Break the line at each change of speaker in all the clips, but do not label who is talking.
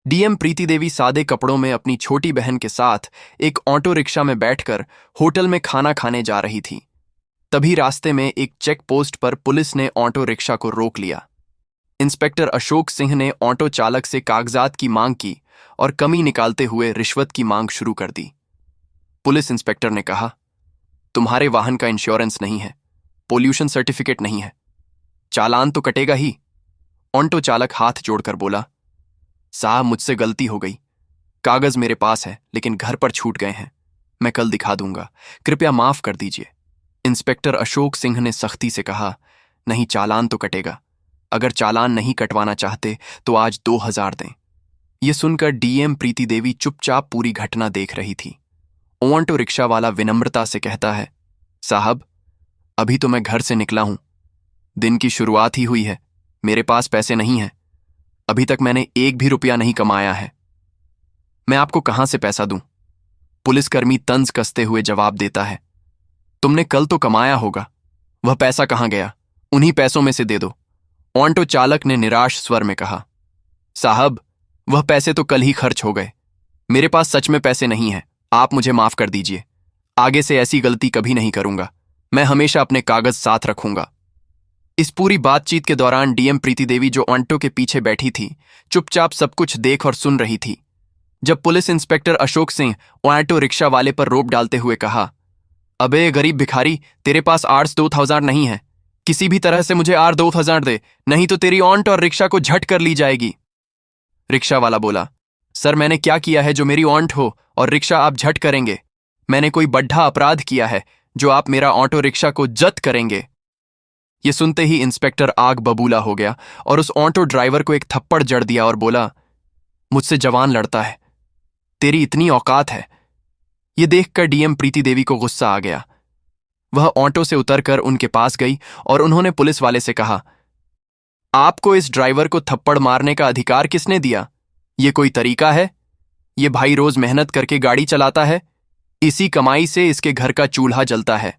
DM प्रीति देवी सादे कपड़ों में अपनी छोटी बहन के साथ एक ऑटो रिक्शा में बैठकर होटल में खाना खाने जा रही थी। तभी रास्ते में एक चेक पोस्ट पर पुलिस ने ऑटो रिक्शा को रोक लिया। इंस्पेक्टर अशोक सिंह ने ऑटो चालक से कागजात की मांग की और कमी निकालते हुए रिश्वत की मांग शुरू कर दी। पुलिस इंस्पेक्टर ने कहा, तुम्हारे वाहन का इंश्योरेंस नहीं है, पोल्यूशन सर्टिफिकेट नहीं है, चालान तो कटेगा ही। ऑटो चालक हाथ जोड़कर बोला, साहब मुझसे गलती हो गई, कागज मेरे पास है लेकिन घर पर छूट गए हैं, मैं कल दिखा दूंगा, कृपया माफ कर दीजिए। इंस्पेक्टर अशोक सिंह ने सख्ती से कहा, नहीं, चालान तो कटेगा, अगर चालान नहीं कटवाना चाहते तो आज 2000 दें। यह सुनकर डीएम प्रीति देवी चुपचाप पूरी घटना देख रही थी। ऑटो रिक्शा वाला विनम्रता से कहता है, साहब अभी तो मैं घर से निकला हूं, दिन की शुरुआत ही हुई है, मेरे पास पैसे नहीं हैं, अभी तक मैंने एक भी रुपया नहीं कमाया है, मैं आपको कहां से पैसा दूं। पुलिसकर्मी तंज कसते हुए जवाब देता है, तुमने कल तो कमाया होगा, वह पैसा कहां गया, उन्हीं पैसों में से दे दो। ऑटो चालक ने निराश स्वर में कहा, साहब वह पैसे तो कल ही खर्च हो गए, मेरे पास सच में पैसे नहीं हैं, आप मुझे माफ कर दीजिए, आगे से ऐसी गलती कभी नहीं करूंगा, मैं हमेशा अपने कागज साथ रखूंगा। इस पूरी बातचीत के दौरान डीएम प्रीति देवी जो ऑटो के पीछे बैठी थी, चुपचाप सब कुछ देख और सुन रही थी। जब police inspector Ashok Singh auto rickshaw वाले पर रोप डालते हुए कहा, अबे गरीब भिखारी, तेरे पास आर्स 2000 नहीं है, किसी भी तरह से मुझे आर 2000 दे, नहीं तो तेरी ऑटो और रिक्शा को झट कर ली जाएगी। रिक्शा वाला बोला, सर मैंने क्या किया है जो मेरी ऑटो हो और रिक्शा आप झट करेंगे, मैंने कोई बड्ढा अपराध किया है जो आप मेरा ऑटो रिक्शा को जब्त करेंगे। ये सुनते ही इंस्पेक्टर आग बबूला हो गया और उस ऑटो ड्राइवर को एक थप्पड़ जड़ दिया और बोला, मुझसे जवान लड़ता है, तेरी इतनी औकात है। ये देखकर डीएम प्रीति देवी को गुस्सा आ गया। वह ऑटो से उतरकर उनके पास गई और उन्होंने पुलिस वाले से कहा, आपको इस ड्राइवर को थप्पड़ मारने का अधिकार किसने दिया? ये कोई तरीका है? ये भाई रोज मेहनत करके गाड़ी चलाता है, इसी कमाई से इसके घर का चूल्हा जलता है,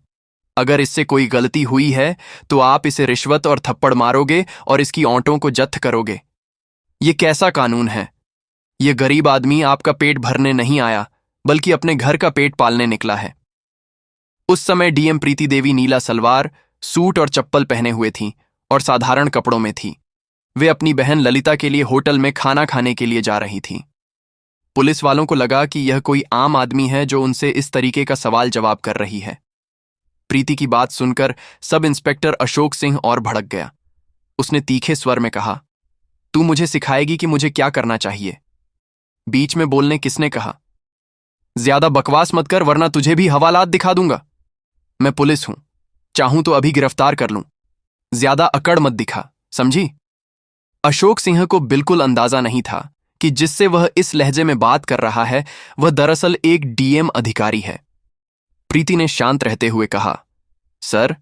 अगर इससे कोई गलती हुई है तो आप इसे रिश्वत और थप्पड़ मारोगे और इसकी ऑटो को जब्त करोगे। ये कैसा कानून है? ये गरीब आदमी आपका पेट भरने नहीं आया बल्कि अपने घर का पेट पालने निकला है। उस समय डीएम प्रीति देवी नीला सलवार, सूट और चप्पल पहने हुए थीं और साधारण कपड़ों में थी। वे अपनी बहन ललिता के लिए होटल में खाना खाने के लिए जा रही थीं। पुलिस वालों को लगा कि यह कोई आम आदमी है जो उनसे इस तरीके का सवाल जवाब कर रही है। प्रीति की बात सुनकर सब इंस्पेक्टर अशोक सिंह और भड़क गया। उसने तीखे स्वर में कहा, तू मुझे सिखाएगी कि मुझे क्या करना चाहिए? बीच में बोलने किसने कहा? ज्यादा बकवास मत कर वरना तुझे भी हवालात दिखा दूंगा। मैं पुलिस हूं, चाहूं तो अभी गिरफ्तार कर लूं, ज्यादा अकड़ मत दिखा, समझी? अशोक सिंह को बिल्कुल अंदाजा नहीं था कि जिससे वह इस लहजे में बात कर रहा है वह दरअसल एक डीएम अधिकारी है। प्रीति ने शांत रहते हुए कहा, सर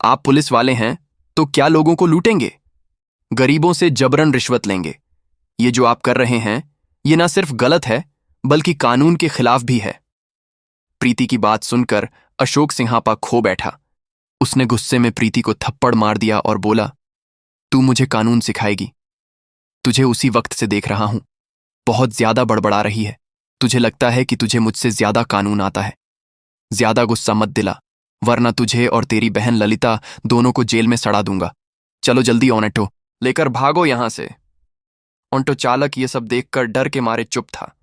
आप पुलिस वाले हैं तो क्या लोगों को लूटेंगे? गरीबों से जबरन रिश्वत लेंगे? ये जो आप कर रहे हैं ये ना सिर्फ गलत है बल्कि कानून के खिलाफ भी है। प्रीति की बात सुनकर अशोक सिंहापा खो बैठा। उसने गुस्से में प्रीति को थप्पड़ मार दिया और बोला, तू मुझे कानून सिखाएगी? तुझे उसी वक्त से देख रहा हूं, बहुत ज्यादा बड़बड़ा रही है, तुझे लगता है कि तुझे मुझसे ज्यादा कानून आता है। ज्यादा गुस्सा मत दिला वरना तुझे और तेरी बहन ललिता दोनों को जेल में सड़ा दूंगा। चलो जल्दी ऑटो लेकर भागो यहां से। ऑटो चालक ये सब देखकर डर के मारे चुप था।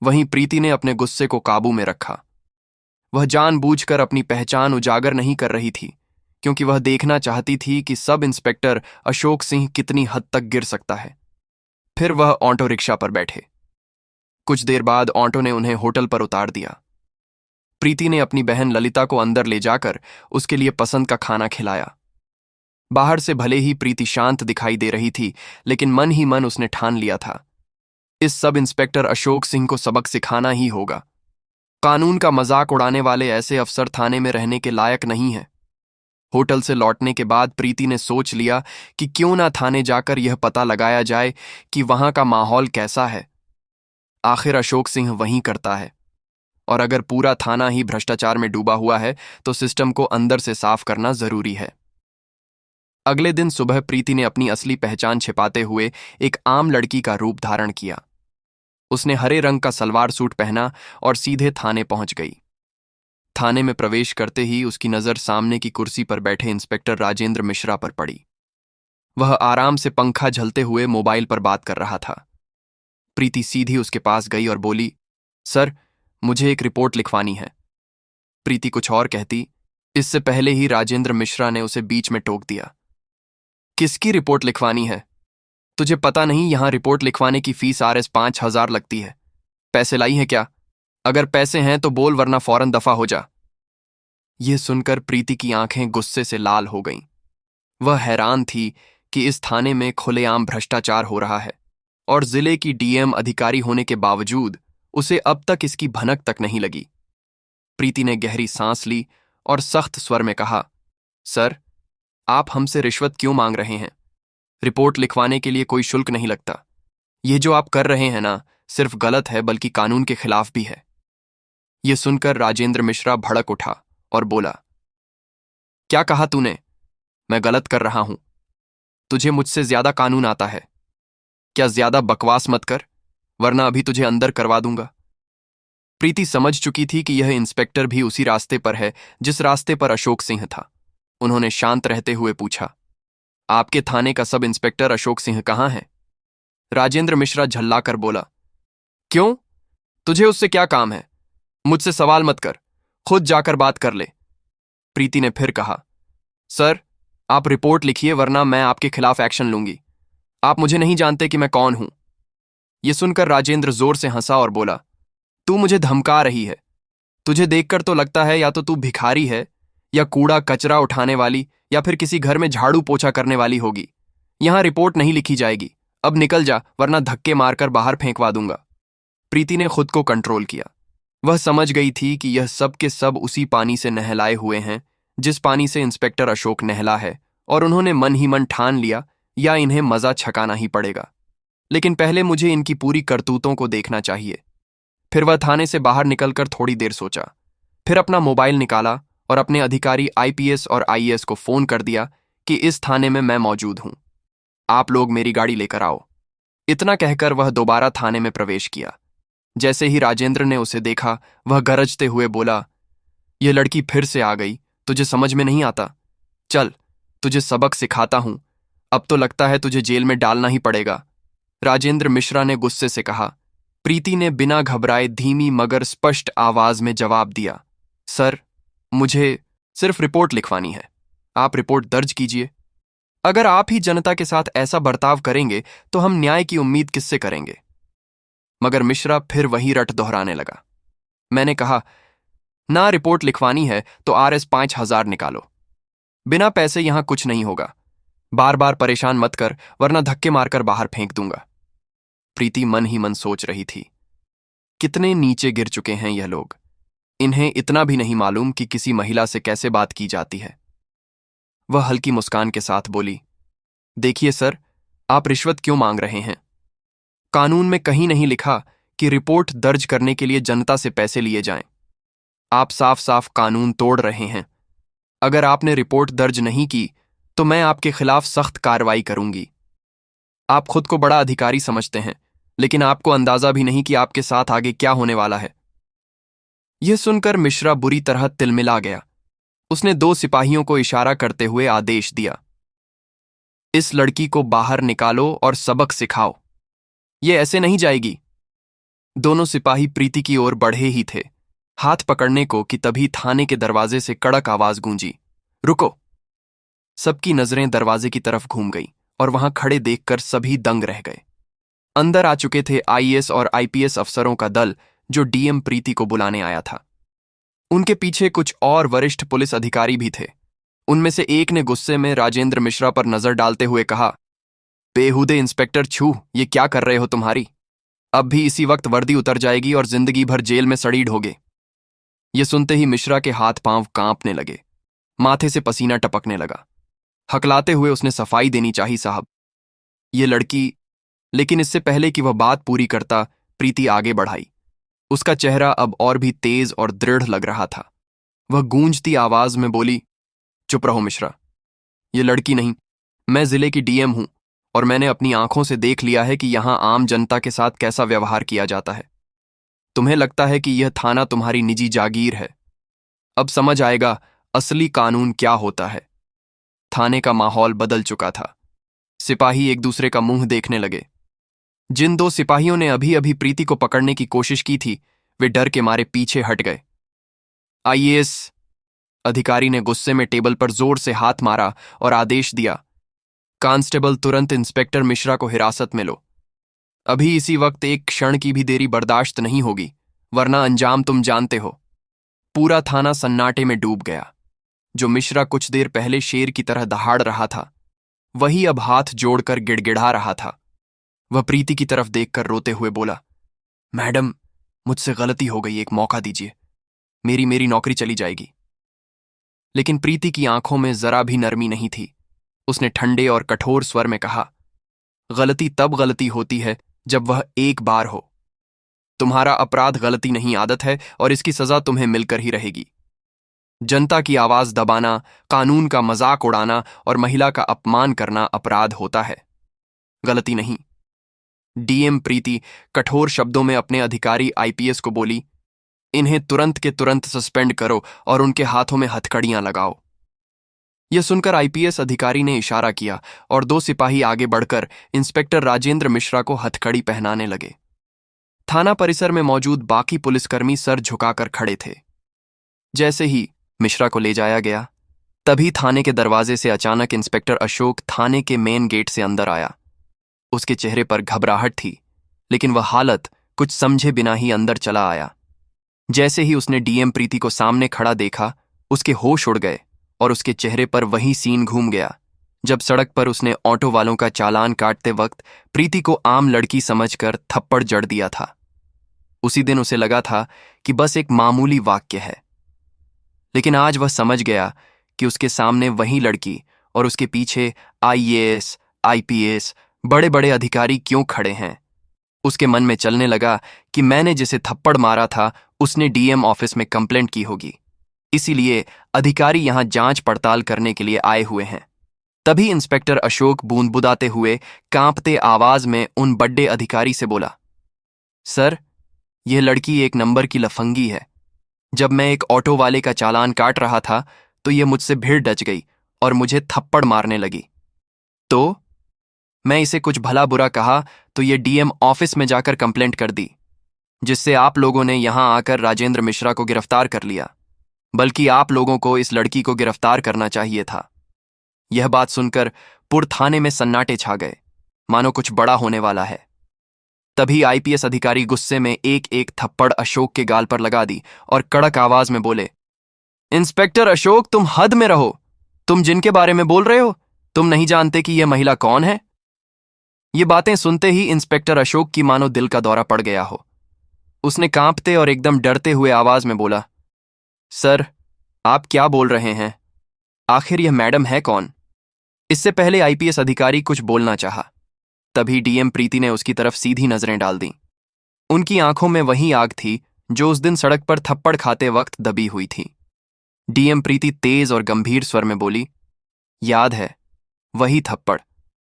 वहीं प्रीति ने अपने गुस्से को काबू में रखा। वह जानबूझकर अपनी पहचान उजागर नहीं कर रही थी क्योंकि वह देखना चाहती थी कि सब इंस्पेक्टर अशोक सिंह कितनी हद तक गिर सकता है। फिर वह ऑटो रिक्शा पर बैठे। कुछ देर बाद ऑटो ने उन्हें होटल पर उतार दिया। प्रीति ने अपनी बहन ललिता को अंदर ले जाकर उसके लिए पसंद का खाना खिलाया। बाहर से भले ही प्रीति शांत दिखाई दे रही थी लेकिन मन ही मन उसने ठान लिया था, इस सब इंस्पेक्टर अशोक सिंह को सबक सिखाना ही होगा। कानून का मजाक उड़ाने वाले ऐसे अफसर थाने में रहने के लायक नहीं हैं। होटल से लौटने के बाद प्रीति ने सोच लिया कि क्यों ना थाने जाकर यह पता लगाया जाए कि वहां का माहौल कैसा है। आखिर अशोक सिंह वहीं करता है और अगर पूरा थाना ही भ्रष्टाचार में डूबा हुआ है तो सिस्टम को अंदर से साफ करना जरूरी है। अगले दिन सुबह प्रीति ने अपनी असली पहचान छिपाते हुए एक आम लड़की का रूप धारण किया। उसने हरे रंग का सलवार सूट पहना और सीधे थाने पहुंच गई। थाने में प्रवेश करते ही उसकी नजर सामने की कुर्सी पर बैठे इंस्पेक्टर राजेंद्र मिश्रा पर पड़ी। वह आराम से पंखा झलते हुए मोबाइल पर बात कर रहा था। प्रीति सीधी उसके पास गई और बोली, सर, मुझे एक रिपोर्ट लिखवानी है। प्रीति कुछ और कहती, इससे पहले ही राजेंद्र मिश्रा ने उसे बीच में टोक दिया। किसकी रिपोर्ट लिखवानी है? तुझे पता नहीं यहां रिपोर्ट लिखवाने की फीस RS 5,000 लगती है। पैसे लाई है क्या? अगर पैसे हैं तो बोल, वरना फौरन दफा हो जा। यह सुनकर प्रीति की आंखें गुस्से से लाल हो गईं। वह हैरान थी कि इस थाने में खुलेआम भ्रष्टाचार हो रहा है और जिले की DM अधिकारी होने के बावजूद उसे अब तक इसकी भनक तक नहीं लगी। प्रीति ने गहरी सांस ली और सख्त स्वर में कहा, सर, आप हमसे रिश्वत क्यों मांग रहे हैं? रिपोर्ट लिखवाने के लिए कोई शुल्क नहीं लगता। ये जो आप कर रहे हैं ना, सिर्फ गलत है बल्कि कानून के खिलाफ भी है। यह सुनकर राजेंद्र मिश्रा भड़क उठा और बोला, क्या कहा तूने? मैं गलत कर रहा हूं? तुझे मुझसे ज्यादा कानून आता है क्या? ज्यादा बकवास मत कर, वरना अभी तुझे अंदर करवा दूंगा। प्रीति समझ चुकी थी कि यह इंस्पेक्टर भी उसी रास्ते पर है जिस रास्ते पर अशोक सिंह था। उन्होंने शांत रहते हुए पूछा, आपके थाने का सब इंस्पेक्टर अशोक सिंह कहाँ है? राजेंद्र मिश्रा झल्लाकर बोला, क्यों? तुझे उससे क्या काम है? मुझसे सवाल मत कर, खुद जाकर बात कर ले। प्रीति ने फिर कहा, सर, आप रिपोर्ट लिखिए वरना मैं आपके खिलाफ एक्शन लूंगी। आप मुझे नहीं जानते कि मैं कौन हूं। यह सुनकर राजेंद्र जोर से हंसा और बोला, तू मुझे धमका रही है? तुझे देखकर तो लगता है या तो तू भिखारी है, या कूड़ा कचरा उठाने वाली, या फिर किसी घर में झाड़ू पोछा करने वाली होगी। यहां रिपोर्ट नहीं लिखी जाएगी। अब निकल जा, वरना धक्के मारकर बाहर फेंकवा दूंगा। प्रीति ने खुद को कंट्रोल किया। वह समझ गई थी कि यह सब के सब उसी पानी से नहलाए हुए हैं जिस पानी से इंस्पेक्टर अशोक नहला है, और उन्होंने मन ही मन ठान लिया या इन्हें मजा छकाना ही पड़ेगा। लेकिन पहले मुझे इनकी पूरी करतूतों को देखना चाहिए। फिर वह थाने से बाहर निकलकर थोड़ी देर सोचा, फिर अपना मोबाइल निकाला और अपने अधिकारी IPS और IAS को फोन कर दिया कि इस थाने में मैं मौजूद हूं, आप लोग मेरी गाड़ी लेकर आओ। इतना कहकर वह दोबारा थाने में प्रवेश किया। जैसे ही राजेंद्र ने उसे देखा, वह गरजते हुए बोला, यह लड़की फिर से आ गई, तुझे समझ में नहीं आता? चल, तुझे सबक सिखाता हूं। अब तो लगता है तुझे जेल में डालना ही पड़ेगा। राजेंद्र मिश्रा ने गुस्से से कहा। प्रीति ने बिना घबराए धीमी मगर स्पष्ट आवाज में जवाब दिया, सर, मुझे सिर्फ रिपोर्ट लिखवानी है। आप रिपोर्ट दर्ज कीजिए। अगर आप ही जनता के साथ ऐसा बर्ताव करेंगे तो हम न्याय की उम्मीद किससे करेंगे? मगर मिश्रा फिर वही रट दोहराने लगा। मैंने कहा, ना रिपोर्ट लिखवानी है तो RS 5,000 निकालो। बिना पैसे यहां कुछ नहीं होगा। बार बार परेशान मत कर, वरना धक्के मारकर बाहर फेंक दूंगा। प्रीति मन ही मन सोच रही थी, कितने नीचे गिर चुके हैं यह लोग। इन्हें इतना भी नहीं मालूम कि किसी महिला से कैसे बात की जाती है। वह हल्की मुस्कान के साथ बोली, देखिए सर, आप रिश्वत क्यों मांग रहे हैं? कानून में कहीं नहीं लिखा कि रिपोर्ट दर्ज करने के लिए जनता से पैसे लिए जाएं। आप साफ साफ कानून तोड़ रहे हैं। अगर आपने रिपोर्ट दर्ज नहीं की तो मैं आपके खिलाफ सख्त कार्रवाई करूंगी। आप खुद को बड़ा अधिकारी समझते हैं, लेकिन आपको अंदाजा भी नहीं कि आपके साथ आगे क्या होने वाला है। यह सुनकर मिश्रा बुरी तरह तिलमिला गया। उसने 2 सिपाहियों को इशारा करते हुए आदेश दिया, इस लड़की को बाहर निकालो और सबक सिखाओ। ये ऐसे नहीं जाएगी। दोनों सिपाही प्रीति की ओर बढ़े ही थे हाथ पकड़ने को कि तभी थाने के दरवाजे से कड़क आवाज गूंजी, रुको। सबकी नजरें दरवाजे की तरफ घूम गई और वहां खड़े देखकर सभी दंग रह गए। अंदर आ चुके थे IAS और IPS अफसरों का दल जो DM प्रीति को बुलाने आया था। उनके पीछे कुछ और वरिष्ठ पुलिस अधिकारी भी थे। उनमें से एक ने गुस्से में राजेंद्र मिश्रा पर नजर डालते हुए कहा, बेहुदे इंस्पेक्टर छू, ये क्या कर रहे हो तुम्हारी? अब भी इसी वक्त वर्दी उतर जाएगी और जिंदगी भर जेल में सड़ी ढोगे। ये सुनते ही मिश्रा के हाथ पांव कांपने लगे, माथे से पसीना टपकने लगा। हकलाते हुए उसने सफाई देनी चाहिए, साहब, ये लड़की। लेकिन इससे पहले कि वह बात पूरी करता, प्रीति आगे बढ़ाई। उसका चेहरा अब और भी तेज और दृढ़ लग रहा था। वह गूंजती आवाज में बोली, चुप रहो मिश्रा, ये लड़की नहीं, मैं जिले की DM हूं और मैंने अपनी आंखों से देख लिया है कि यहां आम जनता के साथ कैसा व्यवहार किया जाता है। तुम्हें लगता है कि यह थाना तुम्हारी निजी जागीर है। अब समझ आएगा असली कानून क्या होता है। थाने का माहौल बदल चुका था। सिपाही एक दूसरे का मुंह देखने लगे। जिन दो सिपाहियों ने अभी अभी प्रीति को पकड़ने की कोशिश की थी, वे डर के मारे पीछे हट गए। आईएएस अधिकारी ने गुस्से में टेबल पर जोर से हाथ मारा और आदेश दिया, कांस्टेबल तुरंत इंस्पेक्टर मिश्रा को हिरासत में लो। अभी इसी वक्त एक क्षण की भी देरी बर्दाश्त नहीं होगी, वरना अंजाम तुम जानते हो। पूरा थाना सन्नाटे में डूब गया। जो मिश्रा कुछ देर पहले शेर की तरह दहाड़ रहा था, वही अब हाथ जोड़कर गिड़गिड़ा रहा था। वह प्रीति की तरफ देखकर रोते हुए बोला, मैडम, मुझसे गलती हो गई, एक मौका दीजिए, मेरी नौकरी चली जाएगी। लेकिन प्रीति की आंखों में जरा भी नरमी नहीं थी। उसने ठंडे और कठोर स्वर में कहा, गलती तब गलती होती है जब वह एक बार हो। तुम्हारा अपराध गलती नहीं, आदत है, और इसकी सजा तुम्हें मिलकर ही रहेगी। जनता की आवाज दबाना, कानून का मजाक उड़ाना और महिला का अपमान करना अपराध होता है, गलती नहीं। डीएम प्रीति कठोर शब्दों में अपने अधिकारी आईपीएस को बोली, इन्हें तुरंत के तुरंत सस्पेंड करो और उनके हाथों में हथकड़ियां लगाओ। यह सुनकर आईपीएस अधिकारी ने इशारा किया और दो सिपाही आगे बढ़कर इंस्पेक्टर राजेंद्र मिश्रा को हथकड़ी पहनाने लगे। थाना परिसर में मौजूद बाकी पुलिसकर्मी सर झुकाकर खड़े थे। जैसे ही मिश्रा को ले जाया गया, तभी थाने के दरवाजे से अचानक इंस्पेक्टर अशोक थाने के मेन गेट से अंदर आया। उसके चेहरे पर घबराहट थी, लेकिन वह हालत कुछ समझे बिना ही अंदर चला आया। जैसे ही उसने डीएम प्रीति को सामने खड़ा देखा, उसके होश उड़ गए और उसके चेहरे पर वही सीन घूम गया जब सड़क पर उसने ऑटो वालों का चालान काटते वक्त प्रीति को आम लड़की समझकर थप्पड़ जड़ दिया था। उसी दिन उसे लगा था कि बस एक मामूली वाक्य है, लेकिन आज वह समझ गया कि उसके सामने वही लड़की और उसके पीछे आईएएस, आईपीएस, बड़े बड़े अधिकारी क्यों खड़े हैं। उसके मन में चलने लगा कि मैंने जिसे थप्पड़ मारा था उसने डीएम ऑफिस में कंप्लेंट की होगी, इसीलिए अधिकारी यहां जांच पड़ताल करने के लिए आए हुए हैं। तभी इंस्पेक्टर अशोक बूंदबुदाते हुए कांपते आवाज में उन बड़े अधिकारी से बोला, सर, यह लड़की एक नंबर की लफंगी है। जब मैं एक ऑटो वाले का चालान काट रहा था तो यह मुझसे भिड़ डच गई और मुझे थप्पड़ मारने लगी। तो मैं इसे कुछ भला बुरा कहा तो यह डीएम ऑफिस में जाकर कंप्लेंट कर दी, जिससे आप लोगों ने यहां आकर राजेंद्र मिश्रा को गिरफ्तार कर लिया। बल्कि आप लोगों को इस लड़की को गिरफ्तार करना चाहिए था। यह बात सुनकर पुर थाने में सन्नाटे छा गए, मानो कुछ बड़ा होने वाला है। तभी आईपीएस अधिकारी गुस्से में एक एक थप्पड़ अशोक के गाल पर लगा दी और कड़क आवाज में बोले, इंस्पेक्टर अशोक, तुम हद में रहो। तुम जिनके बारे में बोल रहे हो, तुम नहीं जानते कि यह महिला कौन है। ये बातें सुनते ही इंस्पेक्टर अशोक की मानो दिल का दौरा पड़ गया हो। उसने कांपते और एकदम डरते हुए आवाज में बोला, सर, आप क्या बोल रहे हैं? आखिर यह मैडम है कौन? इससे पहले आईपीएस अधिकारी कुछ बोलना चाहा, तभी डीएम प्रीति ने उसकी तरफ सीधी नजरें डाल दी। उनकी आंखों में वही आग थी जो उस दिन सड़क पर थप्पड़ खाते वक्त दबी हुई थी। डीएम प्रीति तेज और गंभीर स्वर में बोली, याद है, वही थप्पड़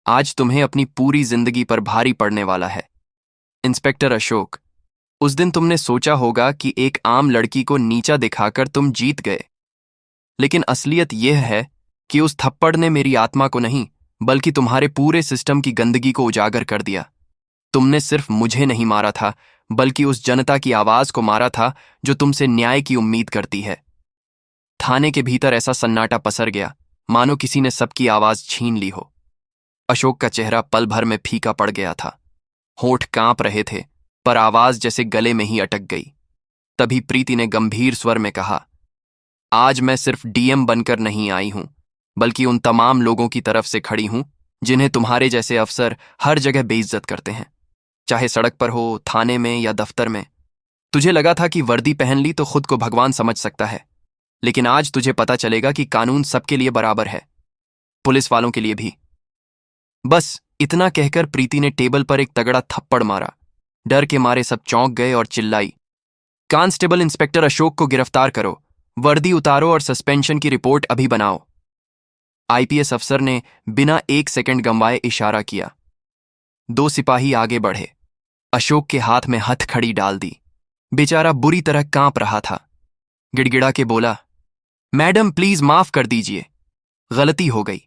आज तुम्हें अपनी पूरी जिंदगी पर भारी पड़ने वाला है। इंस्पेक्टर अशोक, उस दिन तुमने सोचा होगा कि एक आम लड़की को नीचा दिखाकर तुम जीत गए, लेकिन असलियत यह है कि उस थप्पड़ ने मेरी आत्मा को नहीं, बल्कि तुम्हारे पूरे सिस्टम की गंदगी को उजागर कर दिया। तुमने सिर्फ मुझे नहीं मारा था, बल्कि उस जनता की आवाज को मारा था जो तुमसे न्याय की उम्मीद करती है। थाने के भीतर ऐसा सन्नाटा पसर गया मानो किसी ने सबकी आवाज छीन ली हो। अशोक का चेहरा पल भर में फीका पड़ गया था। होंठ कांप रहे थे, पर आवाज जैसे गले में ही अटक गई। तभी प्रीति ने गंभीर स्वर में कहा, आज मैं सिर्फ डीएम बनकर नहीं आई हूं, बल्कि उन तमाम लोगों की तरफ से खड़ी हूं जिन्हें तुम्हारे जैसे अफसर हर जगह बेइज्जत करते हैं, चाहे सड़क पर हो, थाने में या दफ्तर में। तुझे लगा था कि वर्दी पहन ली तो खुद को भगवान समझ सकता है, लेकिन आज तुझे पता चलेगा कि कानून सबके लिए बराबर है, पुलिस वालों के लिए भी। बस इतना कहकर प्रीति ने टेबल पर एक तगड़ा थप्पड़ मारा। डर के मारे सब चौंक गए और चिल्लाई, कांस्टेबल इंस्पेक्टर अशोक को गिरफ्तार करो, वर्दी उतारो और सस्पेंशन की रिपोर्ट अभी बनाओ। आईपीएस अफसर ने बिना एक सेकंड गंवाए इशारा किया। 2 सिपाही आगे बढ़े। अशोक के हाथ में हथकड़ी डाल दी। बेचारा बुरी तरह कांप रहा था। गिड़गिड़ा के बोला, मैडम प्लीज माफ कर दीजिए, गलती हो गई,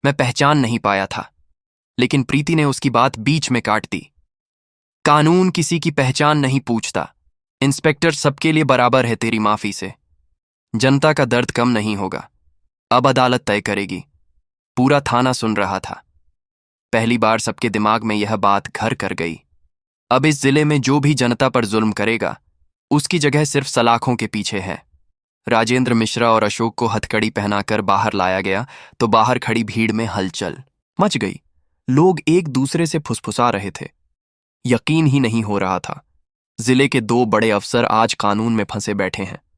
मैं पहचान नहीं पाया था। लेकिन प्रीति ने उसकी बात बीच में काट दी। कानून किसी की पहचान नहीं पूछता। इंस्पेक्टर सबके लिए बराबर है। तेरी माफी से जनता का दर्द कम नहीं होगा। अब अदालत तय करेगी। पूरा थाना सुन रहा था। पहली बार सबके दिमाग में यह बात घर कर गई। अब इस जिले में जो भी जनता पर जुल्म करेगा, उसकी जगह सिर्फ सलाखों के पीछे है। राजेंद्र मिश्रा और अशोक को हथकड़ी पहनाकर बाहर लाया गया तो बाहर खड़ी भीड़ में हलचल मच गई। लोग एक दूसरे से फुसफुसा रहे थे। यकीन ही नहीं हो रहा था, जिले के 2 बड़े अफसर आज कानून में फंसे बैठे हैं।